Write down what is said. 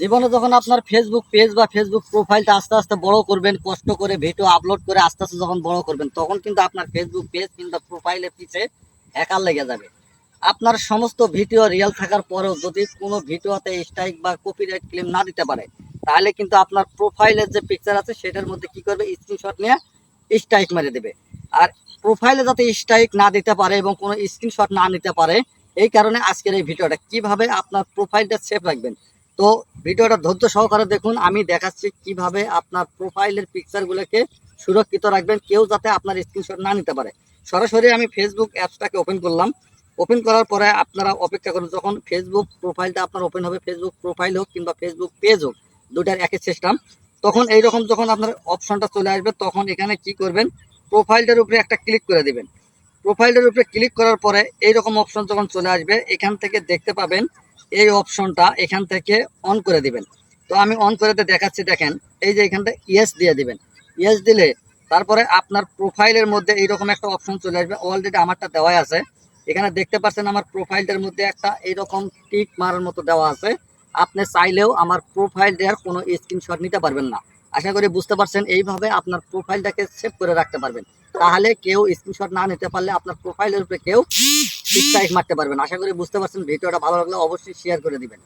জীবনে যখন আপনার ফেসবুক পেজ বা ফেসবুক প্রোফাইলটা আস্তে আস্তে বড় করবেন, কষ্ট করে ভিডিও আপলোড করে আস্তে আস্তে যখন বড় করবেন, তখন কিন্তু আপনার ফেসবুক পেজ কিংবা প্রোফাইলের পিছে হ্যাকার লেগে যাবে। আপনার সমস্ত ভিডিও রিয়েল থাকার পরেও যদি কোনো ভিডিওতে স্ট্রাইক বা কপিরাইট ক্লেম না দিতে পারে, তাহলে কিন্তু আপনার প্রোফাইলের যে পিকচার আছে সেটার মধ্যে কি করবে, স্ক্রিনশট নিয়ে স্ট্রাইক মেরে দেবে। আর প্রোফাইলে যাতে স্ট্রাইক না দিতে পারে এবং কোনো স্ক্রিনশট না নিতে পারে, এই কারণে আজকের এই ভিডিওটা কিভাবে আপনার প্রোফাইলটা সেভ রাখবেন। তো ভিডিওটা ধৈর্য সহকারে দেখুন, আমি দেখাচ্ছি কিভাবে আপনার প্রোফাইলের পিকচারগুলোকে সুরক্ষিত রাখবেন, কেউ যাতে আপনার স্ক্রিনশট না নিতে পারে। সরাসরি আমি ফেসবুক অ্যাপসটাকে ওপেন করলাম। ওপেন করার পরে আপনারা অপেক্ষা করুন, যখন ফেসবুক প্রোফাইলটা আপনার ওপেন হবে, ফেসবুক প্রোফাইল হোক কিংবা ফেসবুক পেজ হোক, দুটার একই সিস্টেম। তখন এইরকম যখন আপনার অপশনটা চলে আসবে, তখন এখানে কি করবেন, প্রোফাইলটার উপরে একটা ক্লিক করে দিবেন। প্রোফাইলের উপরে ক্লিক করার পরে এইরকম অপশন যখন চলে আসবে, এখান থেকে দেখতে পাবেন এই অপশনটা এখান থেকে অন করে দিবেন। তো আমি অন করে দেখাচ্ছি, দেখেন এই যে এখানটা ইয়েস দিয়ে দিবেন। ইয়েস দিলে তারপরে আপনার প্রোফাইলের মধ্যে এইরকম একটা অপশন চলে আসবে। অলরেডি আমারটা দেওয়াই আছে, এখানে দেখতে পাচ্ছেন আমার প্রোফাইলটার মধ্যে একটা এইরকম টিক মারার মতো দেওয়া আছে। আপনি চাইলেও আমার প্রোফাইলটার কোনো স্ক্রিনশট নিতে পারবেন না। আশা করি বুঝতে পারছেন, এইভাবে আপনার প্রোফাইলটাকে সেভ করে রাখতে পারবেন। তাহলে কেউ স্ক্রিনশট না নিতে পারলে আপনার প্রোফাইলের উপরে কেউ স্ট্রাইক মারতে পারবেন। আশা করি বুঝতে পারছেন। ভিডিওটা ভালো লাগলে অবশ্যই শেয়ার করে দিবেন।